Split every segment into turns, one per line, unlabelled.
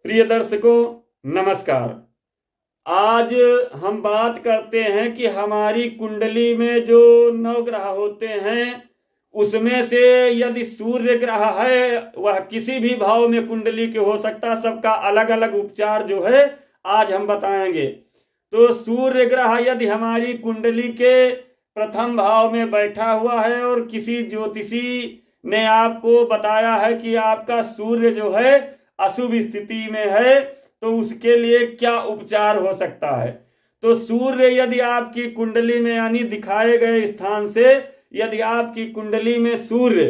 प्रिय दर्शकों, नमस्कार। आज हम बात करते हैं कि हमारी कुंडली में जो नवग्रह होते हैं उसमें से यदि सूर्य ग्रह है वह किसी भी भाव में कुंडली के हो सकता है। सबका अलग अलग उपचार जो है आज हम बताएंगे। तो सूर्य ग्रह यदि हमारी कुंडली के प्रथम भाव में बैठा हुआ है और किसी ज्योतिषी ने आपको बताया है कि आपका सूर्य जो है अशुभ स्थिति में है, तो उसके लिए क्या उपचार हो सकता है। तो सूर्य यदि आपकी कुंडली में यानी दिखाए गए स्थान से यदि आपकी कुंडली में सूर्य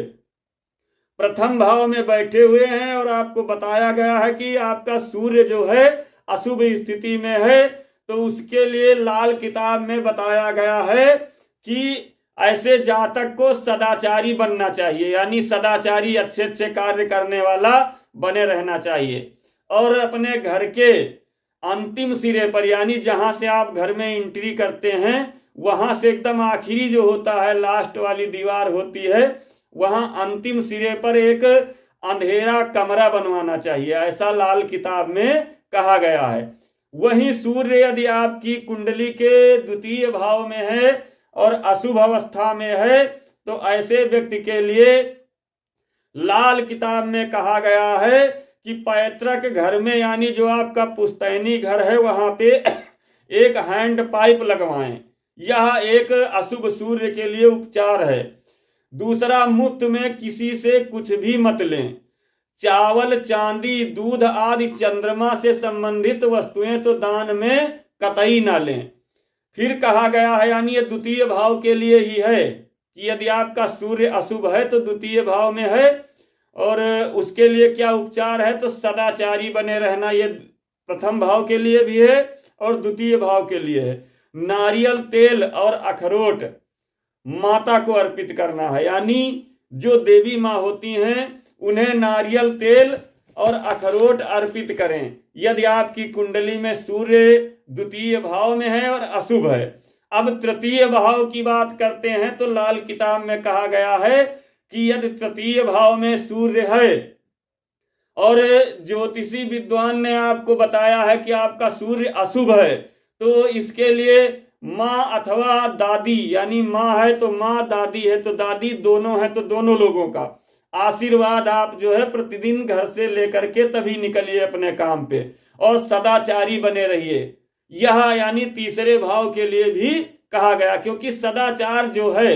प्रथम भाव में बैठे हुए हैं और आपको बताया गया है कि आपका सूर्य जो है अशुभ स्थिति में है, तो उसके लिए लाल किताब में बताया गया है कि ऐसे जातक को सदाचारी बनना चाहिए, यानी सदाचारी अच्छे अच्छे कार्य करने वाला बने रहना चाहिए। और अपने घर के अंतिम सिरे पर यानी जहां से आप घर में एंट्री करते हैं वहां से एकदम आखिरी जो होता है लास्ट वाली दीवार होती है, वहां अंतिम सिरे पर एक अंधेरा कमरा बनवाना चाहिए, ऐसा लाल किताब में कहा गया है। वहीं सूर्य यदि आपकी कुंडली के द्वितीय भाव में है और अशुभ अवस्था में है, तो ऐसे व्यक्ति के लिए लाल किताब में कहा गया है कि पैतृक घर में यानी जो आपका पुश्तैनी घर है वहां पे एक हैंड पाइप लगवाएं। यह एक अशुभ सूर्य के लिए उपचार है। दूसरा, मुफ्त में किसी से कुछ भी मत लें। चावल, चांदी, दूध आदि चंद्रमा से संबंधित वस्तुएं तो दान में कतई ना लें। फिर कहा गया है, यानी ये द्वितीय भाव के लिए ही है कि यदि आपका सूर्य अशुभ है तो द्वितीय भाव में है और उसके लिए क्या उपचार है, तो सदाचारी बने रहना। ये प्रथम भाव के लिए भी है और द्वितीय भाव के लिए है। नारियल तेल और अखरोट माता को अर्पित करना है, यानी जो देवी माँ होती हैं उन्हें नारियल तेल और अखरोट अर्पित करें यदि आपकी कुंडली में सूर्य द्वितीय भाव में है और अशुभ है। अब तृतीय भाव की बात करते हैं तो लाल किताब में कहा गया है कि यदि तृतीय भाव में सूर्य है और ज्योतिषी विद्वान ने आपको बताया है कि आपका सूर्य अशुभ है, तो इसके लिए माँ अथवा दादी, यानी माँ है तो माँ, दादी है तो दादी, दोनों है तो दोनों लोगों का आशीर्वाद आप जो है प्रतिदिन घर से लेकर के तभी निकलिए अपने काम पे और सदाचारी बने रहिए। यह यानी तीसरे भाव के लिए भी कहा गया, क्योंकि सदाचार जो है,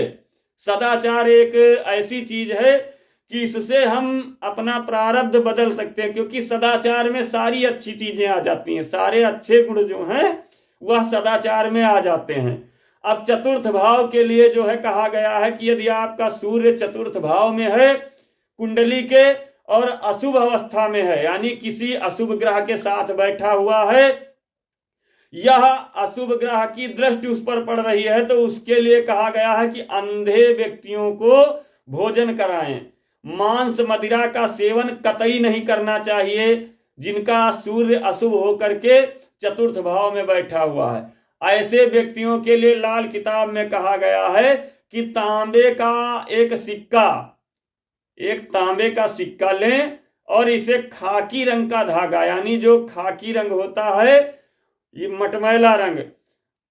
सदाचार एक ऐसी चीज है कि इससे हम अपना प्रारब्ध बदल सकते हैं, क्योंकि सदाचार में सारी अच्छी चीजें आ जाती हैं, सारे अच्छे गुण जो हैं वह सदाचार में आ जाते हैं। अब चतुर्थ भाव के लिए जो है कहा गया है कि यदि आपका सूर्य चतुर्थ भाव में है कुंडली के और अशुभ अवस्था में है, यानी किसी अशुभ ग्रह के साथ बैठा हुआ है, यह अशुभ ग्रह की दृष्टि उस पर पड़ रही है, तो उसके लिए कहा गया है कि अंधे व्यक्तियों को भोजन कराएं। मांस मदिरा का सेवन कतई नहीं करना चाहिए जिनका सूर्य अशुभ होकर के चतुर्थ भाव में बैठा हुआ है। ऐसे व्यक्तियों के लिए लाल किताब में कहा गया है कि एक तांबे का सिक्का लें और इसे खाकी रंग का धागा, यानी जो खाकी रंग होता है ये मटमैला रंग,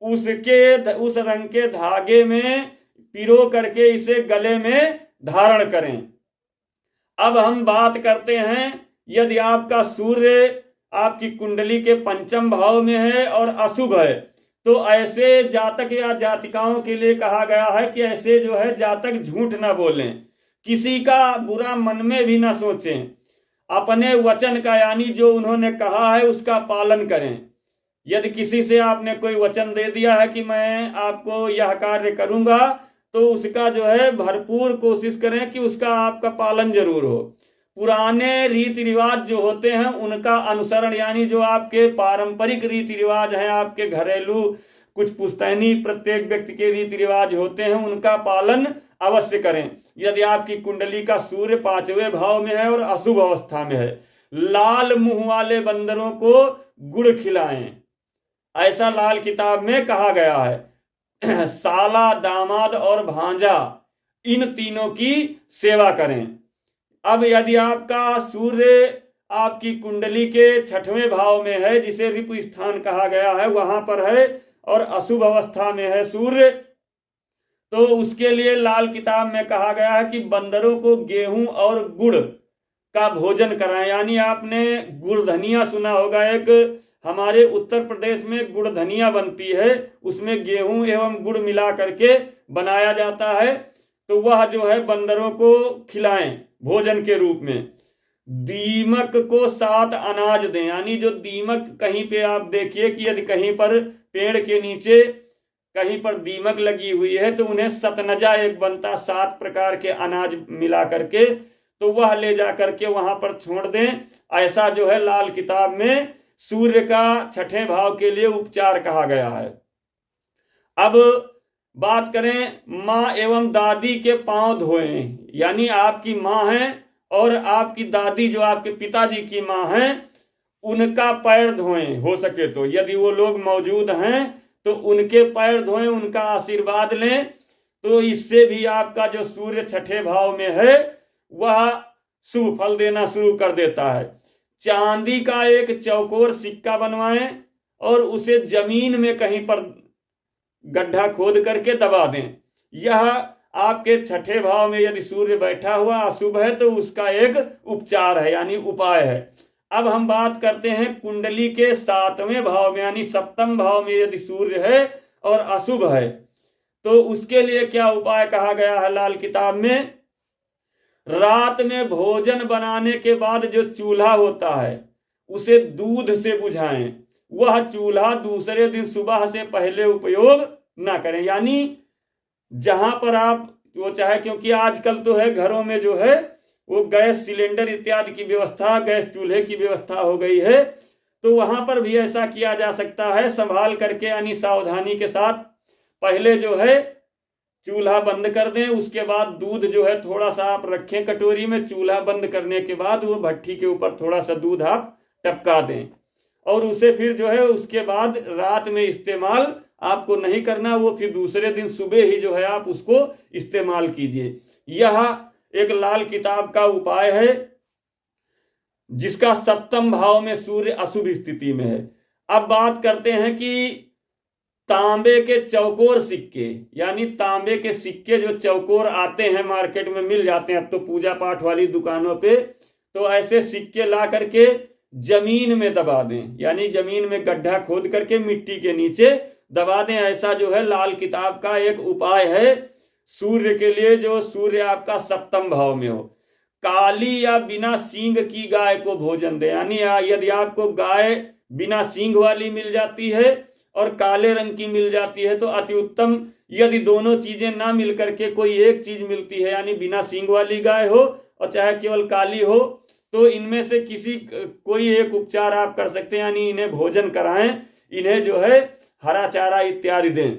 उस रंग के धागे में पिरो करके इसे गले में धारण करें। अब हम बात करते हैं यदि आपका सूर्य आपकी कुंडली के पंचम भाव में है और अशुभ है, तो ऐसे जातक या जातिकाओं के लिए कहा गया है कि ऐसे जो है जातक झूठ ना बोलें, किसी का बुरा मन में भी ना सोचें, अपने वचन का यानी जो उन्होंने कहा है उसका पालन करें। यदि किसी से आपने कोई वचन दे दिया है कि मैं आपको यह कार्य करूंगा, तो उसका जो है भरपूर कोशिश करें कि उसका आपका पालन जरूर हो। पुराने रीति रिवाज जो होते हैं उनका अनुसरण, यानी जो आपके पारंपरिक रीति रिवाज हैं, आपके घरेलू कुछ पुश्तैनी प्रत्येक व्यक्ति के रीति रिवाज होते हैं, उनका पालन अवश्य करें। यदि आपकी कुंडली का सूर्य पांचवें भाव में है और अशुभ अवस्था में है, लाल मुंह वाले बंदरों को गुड़ खिलाएं, ऐसा लाल किताब में कहा गया है। साला, दामाद और भांजा, इन तीनों की सेवा करें। अब यदि आपका सूर्य आपकी कुंडली के 6वें भाव में है, जिसे रिपु स्थान कहा गया है, वहां पर है और अशुभ अवस्था में है सूर्य, तो उसके लिए लाल किताब में कहा गया है कि बंदरों को गेहूं और गुड़ का भोजन कराएं। यानी आपने गुड़ धनिया सुना होगा, एक हमारे उत्तर प्रदेश में गुड़ धनिया बनती है, उसमें गेहूं एवं गुड़ मिला करके बनाया जाता है, तो वह जो है बंदरों को खिलाएं भोजन के रूप में। दीमक को 7 अनाज दें, यानी जो दीमक कहीं पे आप देखिए कि यदि कहीं पर पेड़ के नीचे कहीं पर दीमक लगी हुई है तो उन्हें सतनजा एक बनता 7 प्रकार के अनाज मिला करके, तो वह ले जा करके वहां पर छोड़ दें। ऐसा जो है लाल किताब में सूर्य का 6ठे भाव के लिए उपचार कहा गया है। अब बात करें माँ एवं दादी के पांव धोएं, यानी आपकी माँ है और आपकी दादी जो आपके पिताजी की माँ है, उनका पैर धोएं हो सके तो, यदि वो लोग मौजूद हैं तो उनके पैर धोएं, उनका आशीर्वाद लें, तो इससे भी आपका जो सूर्य 6ठे भाव में है वह शुभ फल देना शुरू कर देता है। चांदी का एक चौकोर सिक्का बनवाएं और उसे जमीन में कहीं पर गड्ढा खोद करके दबा दें। यह आपके 6ठे भाव में यदि सूर्य बैठा हुआ अशुभ है तो उसका एक उपचार है, यानी उपाय है। अब हम बात करते हैं कुंडली के 7वें भाव में, यानी 7म भाव में यदि सूर्य है और अशुभ है तो उसके लिए क्या उपाय कहा गया है लाल किताब में। रात में भोजन बनाने के बाद जो चूल्हा होता है उसे दूध से बुझाएं, वह चूल्हा दूसरे दिन सुबह से पहले उपयोग ना करें। यानी जहां पर आप वो चाहे, क्योंकि आजकल तो है घरों में जो है वो गैस सिलेंडर इत्यादि की व्यवस्था, गैस चूल्हे की व्यवस्था हो गई है, तो वहां पर भी ऐसा किया जा सकता है संभाल करके, यानी सावधानी के साथ पहले जो है चूल्हा बंद कर दें, उसके बाद दूध जो है थोड़ा सा आप रखें कटोरी में, चूल्हा बंद करने के बाद वो भट्टी के ऊपर थोड़ा सा दूध आप टपका दें और उसे फिर जो है उसके बाद रात में इस्तेमाल आपको नहीं करना, वो फिर दूसरे दिन सुबह ही जो है आप उसको इस्तेमाल कीजिए। यह एक लाल किताब का उपाय है जिसका 7म भाव में सूर्य अशुभ स्थिति में है। अब बात करते हैं कि तांबे के चौकोर सिक्के, यानी तांबे के सिक्के जो चौकोर आते हैं मार्केट में मिल जाते हैं अब तो पूजा पाठ वाली दुकानों पे, तो ऐसे सिक्के ला करके जमीन में दबा दें, यानी जमीन में गड्ढा खोद करके मिट्टी के नीचे दबा दें। ऐसा जो है लाल किताब का एक उपाय है सूर्य के लिए, जो सूर्य आपका 7म भाव में हो। काली या बिना सींग की गाय को भोजन दे, यानी यदि आपको गाय बिना सींग वाली मिल जाती है और काले रंग की मिल जाती है तो अति उत्तम। यदि दोनों चीजें ना मिल करके कोई एक चीज मिलती है, यानी बिना सींग वाली गाय हो और चाहे केवल काली हो, तो इनमें से किसी कोई एक उपचार आप कर सकते हैं, यानी इन्हें भोजन कराएं, इन्हें जो है हरा चारा इत्यादि दें।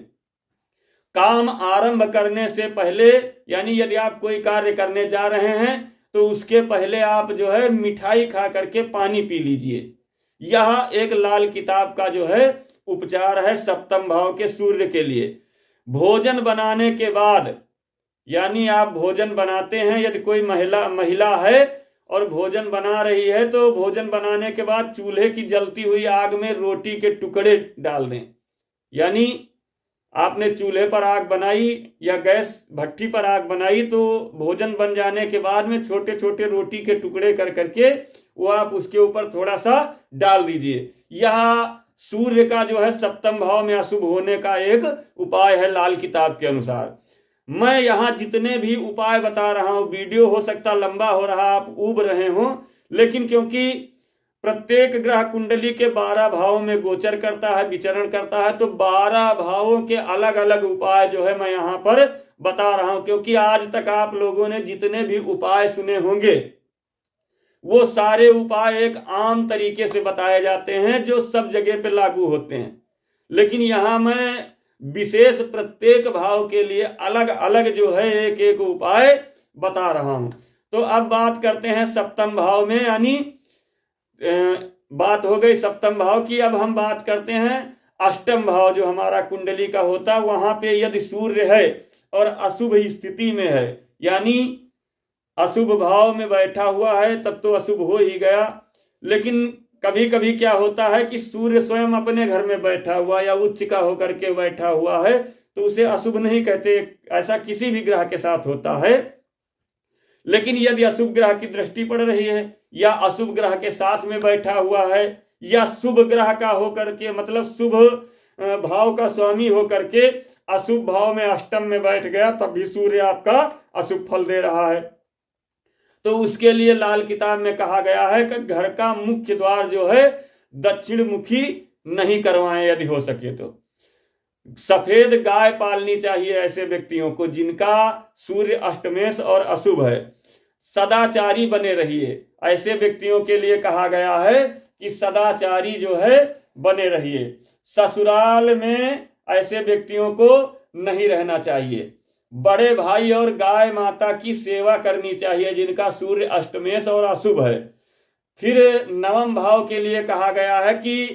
काम आरंभ करने से पहले, यानी यदि आप कोई कार्य करने जा रहे हैं तो उसके पहले आप जो है मिठाई खा करके पानी पी लीजिए। यह एक लाल किताब का जो है उपचार है 7म भाव के सूर्य के लिए। भोजन बनाने के बाद, यानी आप भोजन बनाते हैं, यदि कोई महिला है और भोजन बना रही है तो भोजन बनाने के बाद चूल्हे की जलती हुई आग में रोटी के टुकड़े डाल दें। यानी आपने चूल्हे पर आग बनाई या गैस भट्टी पर आग बनाई तो भोजन बन जाने के बाद में छोटे छोटे रोटी के टुकड़े कर करके वो आप उसके ऊपर थोड़ा सा डाल दीजिए। यह सूर्य का जो है 7म भाव में अशुभ होने का एक उपाय है लाल किताब के अनुसार। मैं यहाँ जितने भी उपाय बता रहा हूँ, वीडियो हो सकता लंबा हो रहा, आप ऊब रहे हो, लेकिन क्योंकि प्रत्येक ग्रह कुंडली के 12 भावों में गोचर करता है, विचरण करता है, तो 12 भावों के अलग अलग उपाय जो है मैं यहाँ पर बता रहा हूं। क्योंकि आज तक आप लोगों ने जितने भी उपाय सुने होंगे वो सारे उपाय एक आम तरीके से बताए जाते हैं जो सब जगह पे लागू होते हैं, लेकिन यहाँ मैं विशेष प्रत्येक भाव के लिए अलग अलग जो है एक एक उपाय बता रहा हूं। तो अब बात करते हैं 7म भाव में, यानी बात हो गई 7म भाव की। अब हम बात करते हैं 8म भाव जो हमारा कुंडली का होता है, वहां पे यदि सूर्य है और अशुभ स्थिति में है, यानी अशुभ भाव में बैठा हुआ है, तब तो अशुभ हो ही गया। लेकिन कभी कभी क्या होता है कि सूर्य स्वयं अपने घर में बैठा हुआ या उच्च का होकर के बैठा हुआ है तो उसे अशुभ नहीं कहते। ऐसा किसी भी ग्रह के साथ होता है। लेकिन यदि अशुभ ग्रह की दृष्टि पड़ रही है या अशुभ ग्रह के साथ में बैठा हुआ है या शुभ ग्रह का होकर के मतलब शुभ भाव का स्वामी होकर के अशुभ भाव में अष्टम में बैठ गया, तब भी सूर्य आपका अशुभ फल दे रहा है। तो उसके लिए लाल किताब में कहा गया है कि घर का मुख्य द्वार जो है दक्षिण मुखी नहीं करवाएं, यदि हो सके तो। सफेद गाय पालनी चाहिए ऐसे व्यक्तियों को जिनका सूर्य अष्टमेश और अशुभ है। सदाचारी बने रहिए, ऐसे व्यक्तियों के लिए कहा गया है कि सदाचारी जो है बने रहिए। ससुराल में ऐसे व्यक्तियों को नहीं रहना चाहिए। बड़े भाई और गाय माता की सेवा करनी चाहिए जिनका सूर्य अष्टमेश और अशुभ है। फिर नवम भाव के लिए कहा गया है कि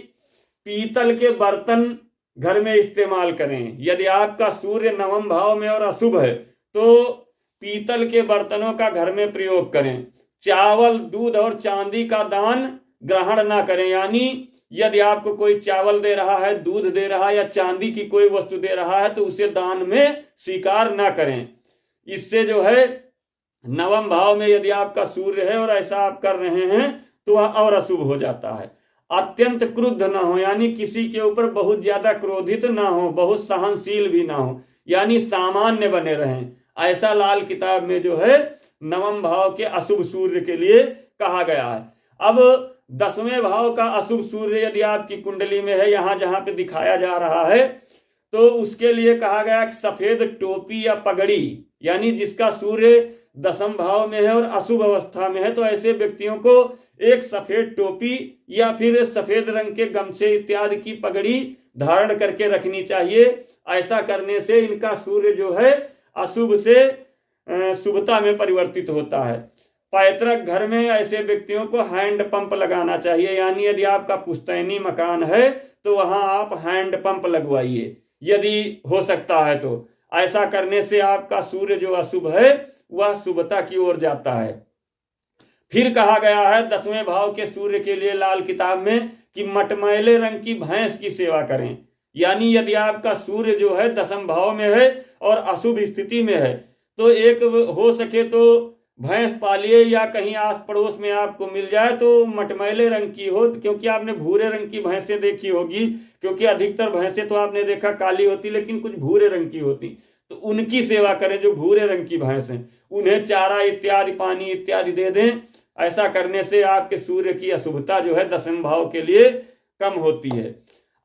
पीतल के बर्तन घर में इस्तेमाल करें। यदि आपका सूर्य नवम भाव में और अशुभ है तो पीतल के बर्तनों का घर में प्रयोग करें। चावल, दूध और चांदी का दान ग्रहण ना करें, यानी यदि आपको कोई चावल दे रहा है, दूध दे रहा है या चांदी की कोई वस्तु दे रहा है तो उसे दान में स्वीकार ना करें। इससे जो है नवम भाव में यदि आपका सूर्य है और ऐसा आप कर रहे हैं तो वह और अशुभ हो जाता है। अत्यंत क्रुद्ध ना हो, यानी किसी के ऊपर बहुत ज्यादा क्रोधित ना हो, बहुत सहनशील भी ना हो, यानी सामान्य बने रहें। ऐसा लाल किताब में जो है नवम भाव के अशुभ सूर्य के लिए कहा गया है। अब 10वें भाव का अशुभ सूर्य यदि आपकी कुंडली में है, यहां जहां पे दिखाया जा रहा है, तो उसके लिए कहा गया कि सफेद टोपी या पगड़ी, यानी जिसका सूर्य 10वें भाव में है और अशुभ अवस्था में है, तो ऐसे व्यक्तियों को एक सफेद टोपी या फिर सफेद रंग के गमछे इत्यादि की पगड़ी धारण करके रखनी चाहिए। ऐसा करने से इनका सूर्य जो है अशुभ से शुभता में परिवर्तित होता है। पैतृक घर में ऐसे व्यक्तियों को हैंड पंप लगाना चाहिए, यानी यदि आपका पुश्तैनी मकान है तो वहां आप हैंड पंप लगवाइए यदि हो सकता है तो। ऐसा करने से आपका सूर्य जो अशुभ है वह शुभता की ओर जाता है। फिर कहा गया है 10वें भाव के सूर्य के लिए लाल किताब में कि मटमैले रंग की भैंस की सेवा करें, यानी यदि आपका सूर्य जो है 10वें भाव में है और अशुभ स्थिति में है तो एक हो सके तो भैंस पालिए या कहीं आस पड़ोस में आपको मिल जाए तो मटमैले रंग की हो, क्योंकि आपने भूरे रंग की भैंसें देखी होगी, क्योंकि अधिकतर भैंसें तो आपने देखा काली होती लेकिन कुछ भूरे रंग की होती, तो उनकी सेवा करें जो भूरे रंग की भैंस हैं। उन्हें चारा इत्यादि, पानी इत्यादि दे दें। ऐसा करने से आपके सूर्य की अशुभता जो है 10वें भाव के लिए कम होती है।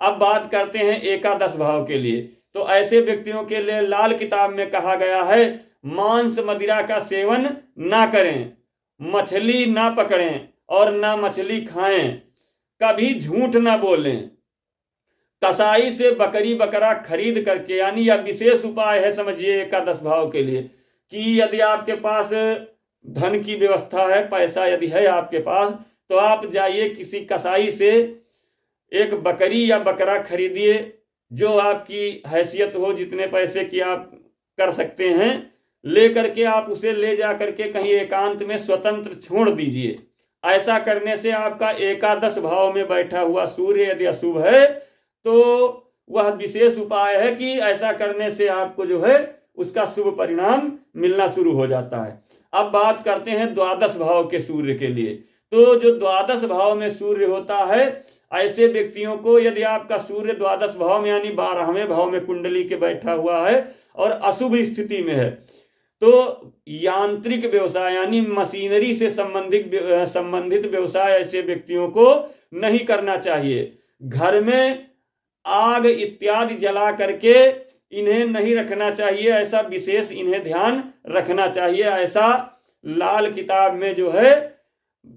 अब बात करते हैं एकादश भाव के लिए। तो ऐसे व्यक्तियों के लिए लाल किताब में कहा गया है मांस मदिरा का सेवन ना करें, मछली ना पकड़ें और ना मछली खाएं, कभी झूठ ना बोलें, कसाई से बकरी बकरा खरीद करके, यानी यह विशेष उपाय है समझिए एकादश भाव के लिए कि यदि आपके पास धन की व्यवस्था है, पैसा यदि है आपके पास, तो आप जाइए किसी कसाई से एक बकरी या बकरा खरीदिए जो आपकी हैसियत हो, जितने पैसे की आप कर सकते हैं, ले करके आप उसे ले जा करके कहीं एकांत में स्वतंत्र छोड़ दीजिए। ऐसा करने से आपका एकादश भाव में बैठा हुआ सूर्य यदि अशुभ है तो वह विशेष उपाय है कि ऐसा करने से आपको जो है उसका शुभ परिणाम मिलना शुरू हो जाता है। अब बात करते हैं द्वादश भाव के सूर्य के लिए। तो जो द्वादश भाव में सूर्य होता है, ऐसे व्यक्तियों को यदि आपका सूर्य द्वादश भाव में यानी 12वें भाव में कुंडली के बैठा हुआ है और अशुभ स्थिति में है, तो यांत्रिक व्यवसाय यानी मशीनरी से संबंधित व्यवसाय ऐसे व्यक्तियों को नहीं करना चाहिए। घर में आग इत्यादि जला करके इन्हें नहीं रखना चाहिए, ऐसा विशेष इन्हें ध्यान रखना चाहिए। ऐसा लाल किताब में जो है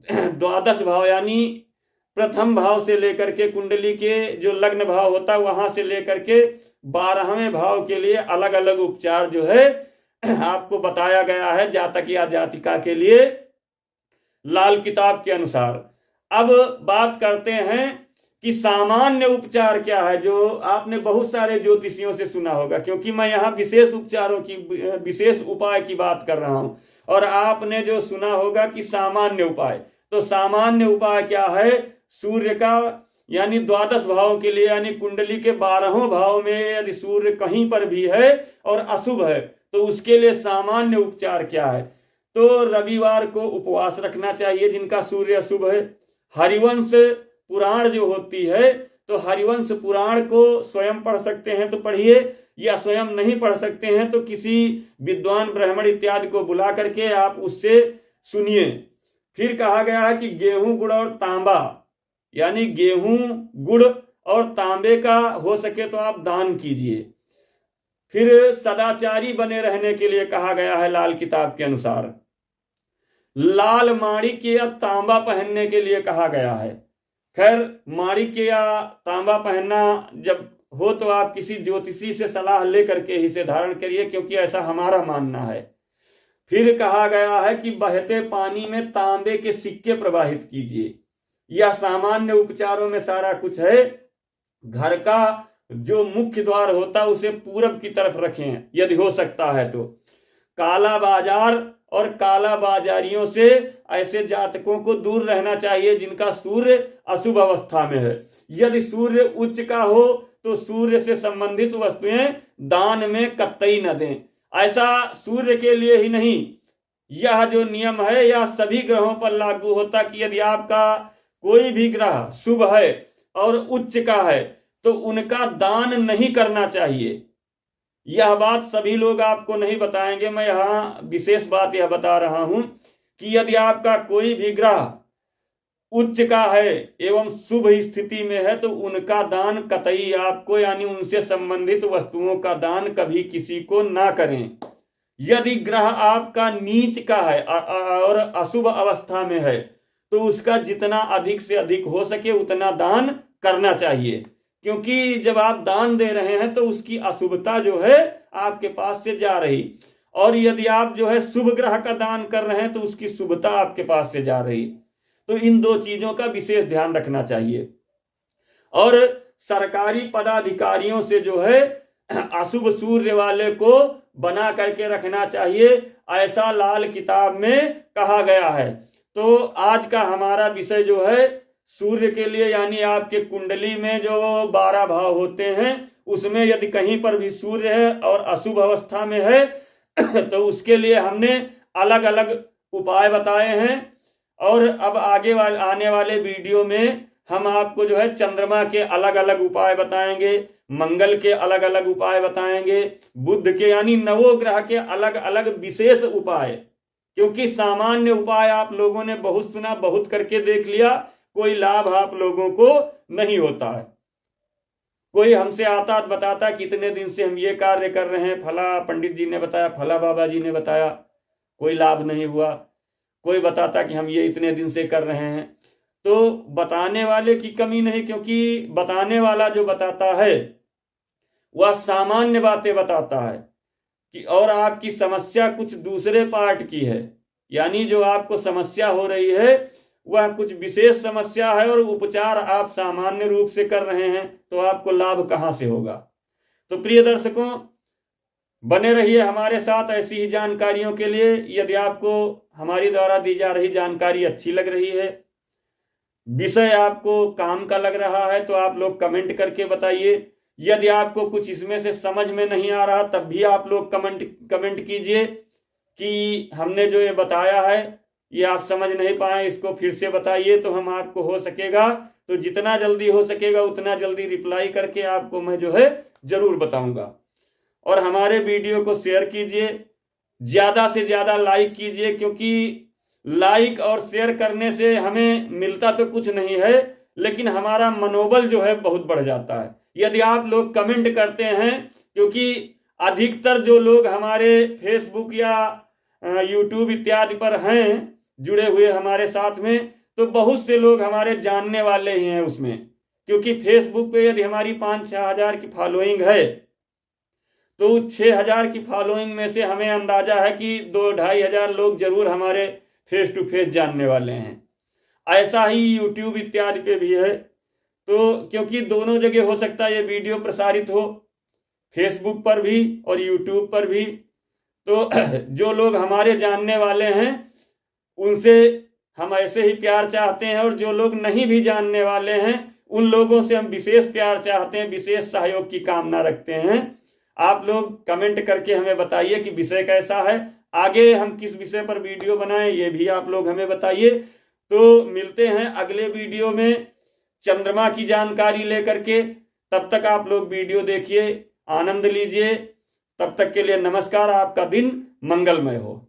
द्वादश भाव यानी प्रथम भाव से लेकर के कुंडली के जो लग्न भाव होता है वहां से लेकर के 12वें भाव के लिए अलग अलग उपचार जो है आपको बताया गया है जातक या जातिका के लिए लाल किताब के अनुसार। अब बात करते हैं कि सामान्य उपचार क्या है, जो आपने बहुत सारे ज्योतिषियों से सुना होगा, क्योंकि मैं यहाँ विशेष उपचारों की, विशेष उपाय की बात कर रहा हूं, और आपने जो सुना होगा कि सामान्य उपाय, तो सामान्य उपाय क्या है? सूर्य का यानी द्वादश भाव के लिए यानी कुंडली के 12वें भाव में यदि सूर्य कहीं पर भी है और अशुभ है तो उसके लिए सामान्य उपचार क्या है? तो रविवार को उपवास रखना चाहिए जिनका सूर्य अशुभ है। हरिवंश पुराण जो होती है तो हरिवंश पुराण को स्वयं पढ़ सकते हैं तो पढ़िए, या स्वयं नहीं पढ़ सकते हैं तो किसी विद्वान ब्राह्मण इत्यादि को बुला करके आप उससे सुनिए। फिर कहा गया है कि गेहूं गुड़ और तांबा यानी गेहूं गुड़ और तांबे का हो सके तो आप दान कीजिए। फिर सदाचारी बने रहने के लिए कहा गया है लाल किताब के अनुसार। लाल माणिक्य या तांबा पहनने के लिए कहा गया है। खैर माणिक्य या तांबा पहनना जब हो तो आप किसी ज्योतिषी से सलाह लेकर के ही से धारण करिए, क्योंकि ऐसा हमारा मानना है। फिर कहा गया है कि बहते पानी में तांबे के सिक्के प्रवाहित कीजिए। यह सामान्य उपचारों में सारा कुछ है। घर का जो मुख्य द्वार होता है उसे पूरब की तरफ रखें यदि हो सकता है तो। काला बाजार और काला बाजारियों से ऐसे जातकों को दूर रहना चाहिए जिनका सूर्य अशुभ अवस्था में है। यदि सूर्य उच्च का हो तो सूर्य से संबंधित वस्तुएं दान में कतई न दें। ऐसा सूर्य के लिए ही नहीं, यह जो नियम है यह सभी ग्रहों पर लागू होता कि यदि आपका कोई भी ग्रह शुभ है और उच्च का है तो उनका दान नहीं करना चाहिए। यह बात सभी लोग आपको नहीं बताएंगे, मैं यहाँ विशेष बात यह बता रहा हूं कि यदि आपका कोई भी ग्रह उच्च का है एवं शुभ स्थिति में है तो उनका दान कतई आपको यानी उनसे संबंधित वस्तुओं का दान कभी किसी को ना करें। यदि ग्रह आपका नीच का है और अशुभ अवस्था में है तो उसका जितना अधिक से अधिक हो सके उतना दान करना चाहिए, क्योंकि जब आप दान दे रहे हैं तो उसकी अशुभता जो है आपके पास से जा रही, और यदि आप जो है शुभ ग्रह का दान कर रहे हैं तो उसकी शुभता आपके पास से जा रही। तो इन दो चीजों का विशेष ध्यान रखना चाहिए। और सरकारी पदाधिकारियों से जो है अशुभ सूर्य वाले को बना करके रखना चाहिए, ऐसा लाल किताब में कहा गया है। तो आज का हमारा विषय जो है सूर्य के लिए यानी आपके कुंडली में जो 12 भाव होते हैं उसमें यदि कहीं पर भी सूर्य है और अशुभ अवस्था में है तो उसके लिए हमने अलग अलग उपाय बताए हैं। और अब आने वाले वीडियो में हम आपको जो है चंद्रमा के अलग अलग उपाय बताएंगे, मंगल के अलग अलग उपाय बताएंगे, बुध के यानी नवोग्रह के अलग अलग विशेष उपाय। क्योंकि सामान्य उपाय आप लोगों ने बहुत सुना, बहुत करके देख लिया, कोई लाभ आप लोगों को नहीं होता है। कोई हमसे आता बताता कि इतने दिन से हम ये कार्य कर रहे हैं, फला पंडित जी ने बताया, फला बाबा जी ने बताया, कोई लाभ नहीं हुआ। कोई बताता कि हम ये इतने दिन से कर रहे हैं। तो बताने वाले की कमी नहीं, क्योंकि बताने वाला जो बताता है वह सामान्य बातें बताता है कि और आपकी समस्या कुछ दूसरे पार्ट की है, यानी जो आपको समस्या हो रही है वह कुछ विशेष समस्या है और उपचार आप सामान्य रूप से कर रहे हैं, तो आपको लाभ कहां से होगा। तो प्रिय दर्शकों, बने रहिए हमारे साथ ऐसी ही जानकारियों के लिए। यदि आपको हमारी द्वारा दी जा रही जानकारी अच्छी लग रही है, विषय आपको काम का लग रहा है, तो आप लोग कमेंट करके बताइए। यदि आपको कुछ इसमें से समझ में नहीं आ रहा तब भी आप लोग कमेंट कीजिए कि हमने जो ये बताया है ये आप समझ नहीं पाए, इसको फिर से बताइए। तो हम आपको हो सकेगा तो जितना जल्दी हो सकेगा उतना जल्दी रिप्लाई करके आपको मैं जो है जरूर बताऊंगा। और हमारे वीडियो को शेयर कीजिए, ज्यादा से ज्यादा लाइक कीजिए, क्योंकि लाइक और शेयर करने से हमें मिलता तो कुछ नहीं है लेकिन हमारा मनोबल जो है बहुत बढ़ जाता है यदि आप लोग कमेंट करते हैं। क्योंकि अधिकतर जो लोग हमारे फेसबुक या यूट्यूब इत्यादि पर हैं जुड़े हुए हमारे साथ में, तो बहुत से लोग हमारे जानने वाले ही हैं उसमें। क्योंकि फेसबुक पे यदि हमारी 5-6 हजार की फॉलोइंग है तो 6,000 की फॉलोइंग में से हमें अंदाजा है कि 2-2.5 हजार लोग जरूर हमारे फेस टू फेस जानने वाले हैं। ऐसा ही यूट्यूब इत्यादि पे भी है। तो क्योंकि दोनों जगह हो सकता है ये वीडियो प्रसारित हो, फेसबुक पर भी और यूट्यूब पर भी। तो जो लोग हमारे जानने वाले हैं उनसे हम ऐसे ही प्यार चाहते हैं, और जो लोग नहीं भी जानने वाले हैं उन लोगों से हम विशेष प्यार चाहते हैं, विशेष सहयोग की कामना रखते हैं। आप लोग कमेंट करके हमें बताइए कि विषय कैसा है, आगे हम किस विषय पर वीडियो बनाएं, ये भी आप लोग हमें बताइए। तो मिलते हैं अगले वीडियो में चंद्रमा की जानकारी लेकर के। तब तक आप लोग वीडियो देखिए, आनंद लीजिए। तब तक के लिए नमस्कार, आपका दिन मंगलमय हो।